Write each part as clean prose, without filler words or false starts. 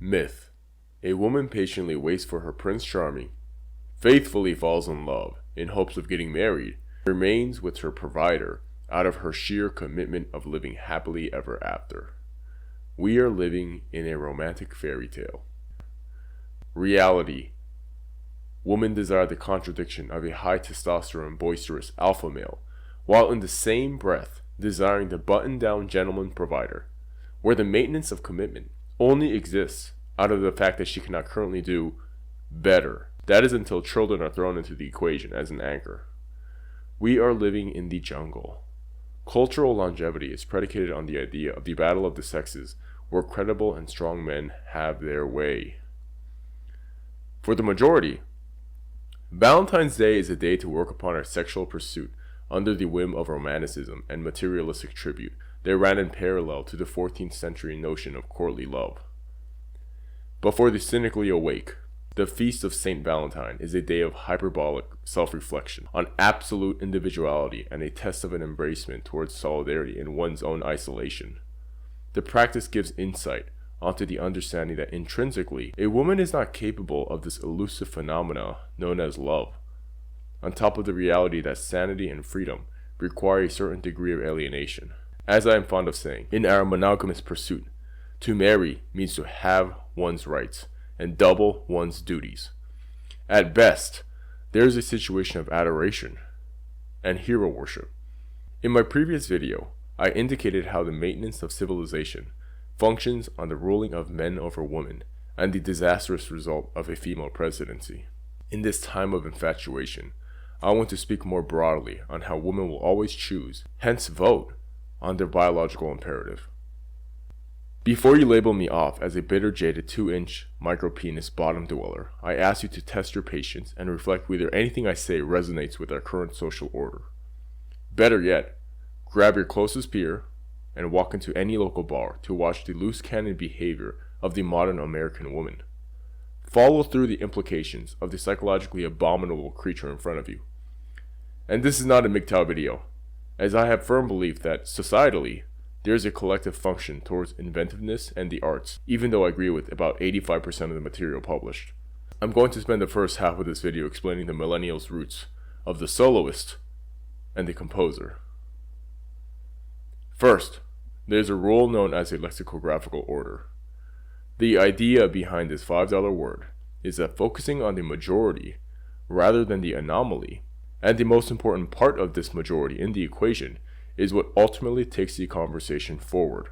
Myth. A woman patiently waits for her Prince Charming, faithfully falls in love in hopes of getting married, remains with her provider out of her sheer commitment of living happily ever after. We are living in a romantic fairy tale. Reality. Women desire the contradiction of a high testosterone boisterous alpha male, while in the same breath desiring the button-down gentleman provider, where the maintenance of commitment only exists out of the fact that she cannot currently do better. That is until children are thrown into the equation as an anchor. We are living in the jungle. Cultural longevity is predicated on the idea of the battle of the sexes, where credible and strong men have their way. For the majority, Valentine's Day is a day to work upon our sexual pursuit under the whim of romanticism and materialistic tribute that ran in parallel to the 14th century notion of courtly love. But for the cynically awake, the Feast of St. Valentine is a day of hyperbolic self-reflection on absolute individuality and a test of an embracement towards solidarity in one's own isolation. The practice gives insight onto the understanding that intrinsically, a woman is not capable of this elusive phenomena known as love, on top of the reality that sanity and freedom require a certain degree of alienation. As I am fond of saying, in our monogamous pursuit, to marry means to have one's rights and double one's duties. At best, there is a situation of adoration and hero worship. In my previous video, I indicated how the maintenance of civilization functions on the ruling of men over women and the disastrous result of a female presidency. In this time of infatuation, I want to speak more broadly on how women will always choose, hence vote, on their biological imperative. Before you label me off as a bitter jaded 2-inch micropenis bottom dweller, I ask you to test your patience and reflect whether anything I say resonates with our current social order. Better yet, grab your closest peer and walk into any local bar to watch the loose cannon behavior of the modern American woman. Follow through the implications of the psychologically abominable creature in front of you. And this is not a MGTOW video, as I have firm belief that, societally, there is a collective function towards inventiveness and the arts, even though I agree with about 85% of the material published. I'm going to spend the first half of this video explaining the millennials' roots of the soloist and the composer. First, there's a rule known as a lexicographical order. The idea behind this $5 word is that focusing on the majority rather than the anomaly, and the most important part of this majority in the equation, is what ultimately takes the conversation forward.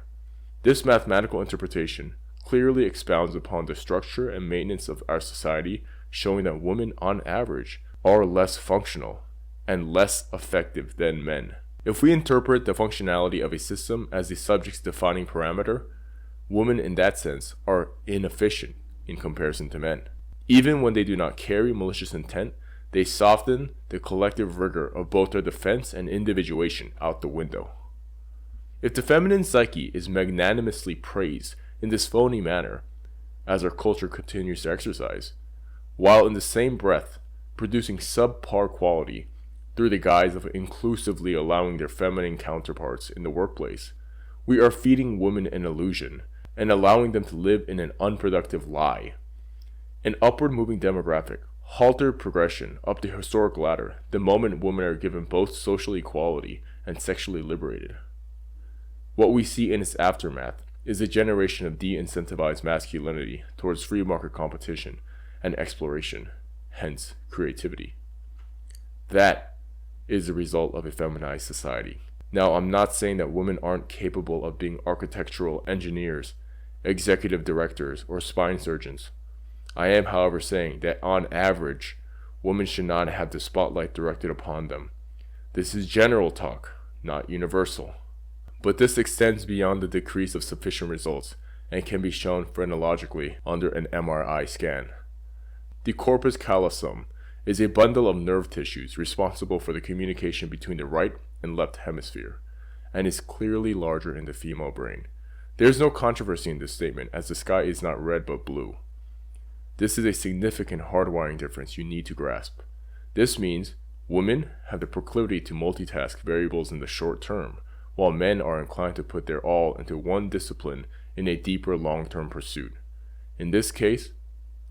This mathematical interpretation clearly expounds upon the structure and maintenance of our society, showing that women on average are less functional and less effective than men. If we interpret the functionality of a system as the subject's defining parameter, women in that sense are inefficient in comparison to men. Even when they do not carry malicious intent, they soften the collective rigor of both their defense and individuation out the window. If the feminine psyche is magnanimously praised in this phony manner, as our culture continues to exercise, while in the same breath producing subpar quality through the guise of inclusively allowing their feminine counterparts in the workplace, we are feeding women an illusion and allowing them to live in an unproductive lie. An upward moving demographic halted progression up the historic ladder the moment women are given both social equality and sexually liberated. What we see in its aftermath is a generation of de-incentivized masculinity towards free market competition and exploration, hence creativity. That is the result of a feminized society. Now, I'm not saying that women aren't capable of being architectural engineers, executive directors, or spine surgeons. I am, however, saying that on average, women should not have the spotlight directed upon them. This is general talk, not universal. But this extends beyond the decrease of sufficient results and can be shown phrenologically under an MRI scan. The corpus callosum is a bundle of nerve tissues responsible for the communication between the right and left hemisphere, and is clearly larger in the female brain. There is no controversy in this statement, as the sky is not red but blue. This is a significant hardwiring difference you need to grasp. This means women have the proclivity to multitask variables in the short term, while men are inclined to put their all into one discipline in a deeper long-term pursuit. In this case,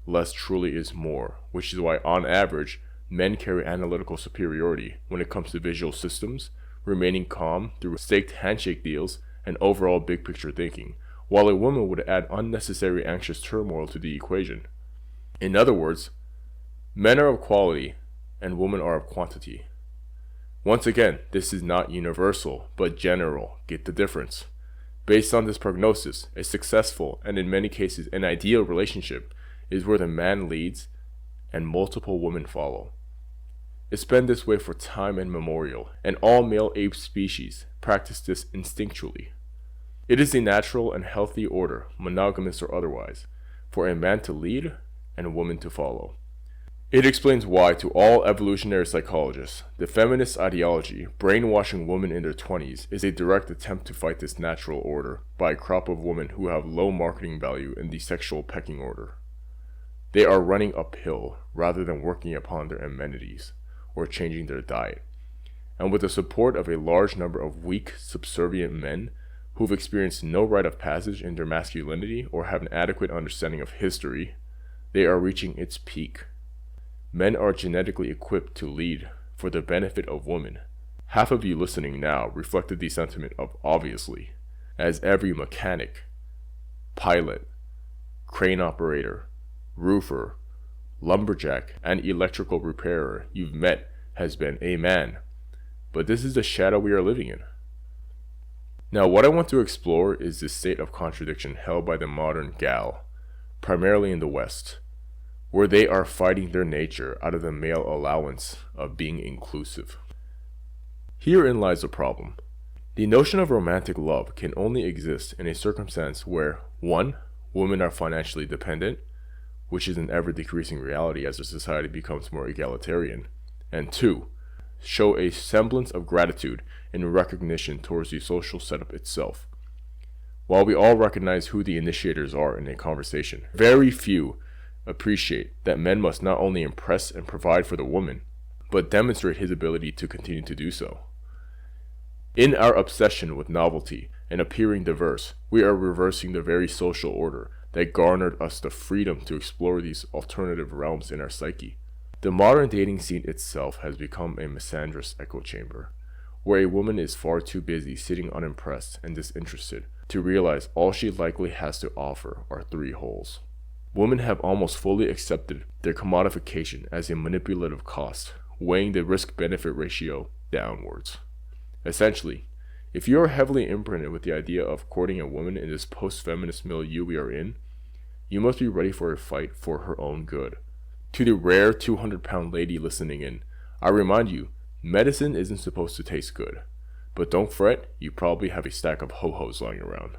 less truly is more, which is why, on average, men carry analytical superiority when it comes to visual systems, remaining calm through staked handshake deals and overall big picture thinking, while a woman would add unnecessary anxious turmoil to the equation. In other words, men are of quality and women are of quantity. Once again, this is not universal, but general. Get the difference. Based on this prognosis, a successful, and in many cases an ideal relationship, is where the man leads and multiple women follow. It's been this way for time immemorial, and all male ape species practice this instinctually. It is a natural and healthy order, monogamous or otherwise, for a man to lead and a woman to follow. It explains why, to all evolutionary psychologists, the feminist ideology, brainwashing women in their 20s, is a direct attempt to fight this natural order by a crop of women who have low marketing value in the sexual pecking order. They are running uphill rather than working upon their amenities or changing their diet. And with the support of a large number of weak, subservient men who've experienced no rite of passage in their masculinity or have an adequate understanding of history, they are reaching its peak. Men are genetically equipped to lead for the benefit of women. Half of you listening now reflected the sentiment of obviously, as every mechanic, pilot, crane operator, roofer, lumberjack, and electrical repairer you've met has been a man. But this is the shadow we are living in. Now, what I want to explore is this state of contradiction held by the modern gal, primarily in the West, where they are fighting their nature out of the male allowance of being inclusive. Herein lies the problem. The notion of romantic love can only exist in a circumstance where 1. Women are financially dependent, which is an ever-decreasing reality as our society becomes more egalitarian, and 2. Show a semblance of gratitude and recognition towards the social setup itself. While we all recognize who the initiators are in a conversation, very few appreciate that men must not only impress and provide for the woman, but demonstrate his ability to continue to do so. In our obsession with novelty and appearing diverse, we are reversing the very social order that garnered us the freedom to explore these alternative realms in our psyche. The modern dating scene itself has become a misandrous echo chamber, where a woman is far too busy sitting unimpressed and disinterested to realize all she likely has to offer are 3 holes. Women have almost fully accepted their commodification as a manipulative cost, weighing the risk-benefit ratio downwards. Essentially, if you are heavily imprinted with the idea of courting a woman in this post-feminist milieu we are in, you must be ready for a fight for her own good. To the rare 200-pound lady listening in, I remind you, medicine isn't supposed to taste good. But don't fret, you probably have a stack of ho-hos lying around.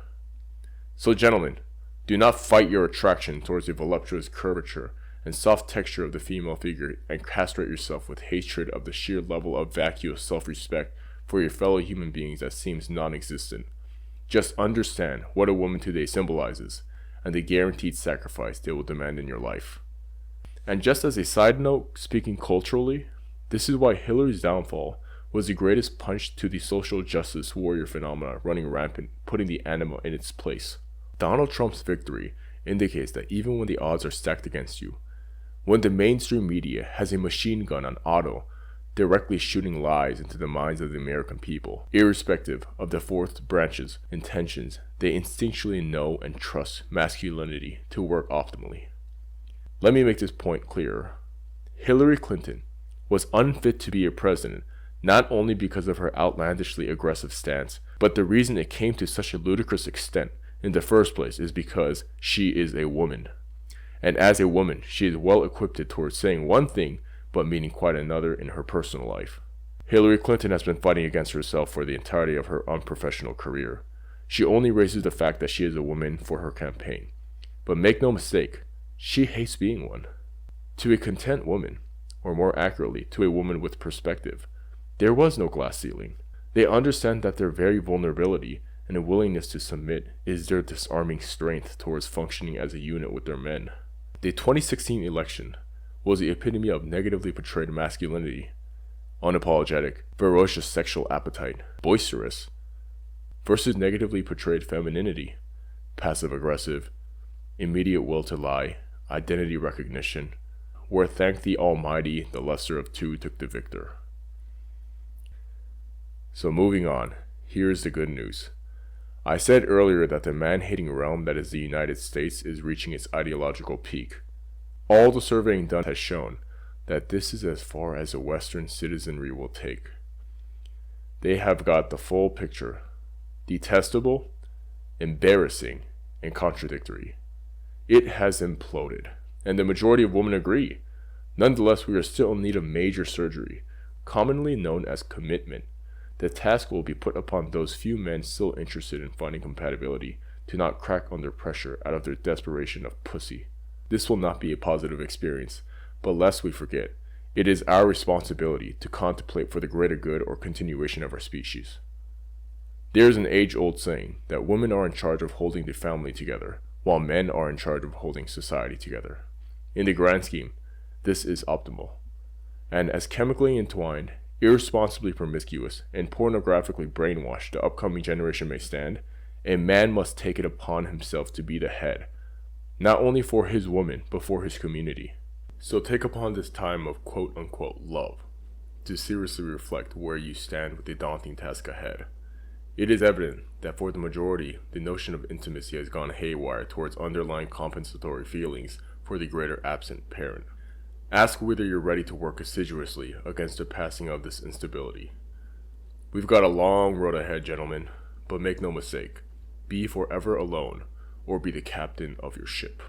So gentlemen, do not fight your attraction towards the voluptuous curvature and soft texture of the female figure and castrate yourself with hatred of the sheer level of vacuous self-respect for your fellow human beings that seems non-existent. Just understand what a woman today symbolizes and the guaranteed sacrifice they will demand in your life. And just as a side note, speaking culturally, this is why Hillary's downfall was the greatest punch to the social justice warrior phenomena running rampant, putting the anima in its place. Donald Trump's victory indicates that even when the odds are stacked against you, when the mainstream media has a machine gun on auto, directly shooting lies into the minds of the American people, irrespective of the fourth branch's intentions, they instinctually know and trust masculinity to work optimally. Let me make this point clearer. Hillary Clinton was unfit to be a president not only because of her outlandishly aggressive stance, but the reason it came to such a ludicrous extent in the first place is because she is a woman. And as a woman, she is well equipped towards saying one thing but meaning quite another in her personal life. Hillary Clinton has been fighting against herself for the entirety of her unprofessional career. She only raises the fact that she is a woman for her campaign. But make no mistake, she hates being one. To a content woman, or more accurately, to a woman with perspective, there was no glass ceiling. They understand that their very vulnerability and a willingness to submit is their disarming strength towards functioning as a unit with their men. The 2016 election was the epitome of negatively portrayed masculinity, unapologetic, ferocious sexual appetite, boisterous, versus negatively portrayed femininity, passive-aggressive, immediate will to lie, identity recognition, where thank the Almighty, the lesser of two took the victor. So moving on, here's the good news. I said earlier that the man-hating realm that is the United States is reaching its ideological peak. All the surveying done has shown that this is as far as a Western citizenry will take. They have got the full picture. Detestable, embarrassing, and contradictory. It has imploded, and the majority of women agree. Nonetheless, we are still in need of major surgery, commonly known as commitment. The task will be put upon those few men still interested in finding compatibility to not crack under pressure out of their desperation of pussy. This will not be a positive experience, but lest we forget, it is our responsibility to contemplate for the greater good or continuation of our species. There is an age-old saying that women are in charge of holding the family together, while men are in charge of holding society together. In the grand scheme, this is optimal. And as chemically entwined, irresponsibly promiscuous, and pornographically brainwashed the upcoming generation may stand, a man must take it upon himself to be the head, not only for his woman, but for his community. So take upon this time of quote-unquote love to seriously reflect where you stand with the daunting task ahead. It is evident that for the majority, the notion of intimacy has gone haywire towards underlying compensatory feelings for the greater absent parent. Ask whether you're ready to work assiduously against the passing of this instability. We've got a long road ahead, gentlemen, but make no mistake, be forever alone or be the captain of your ship.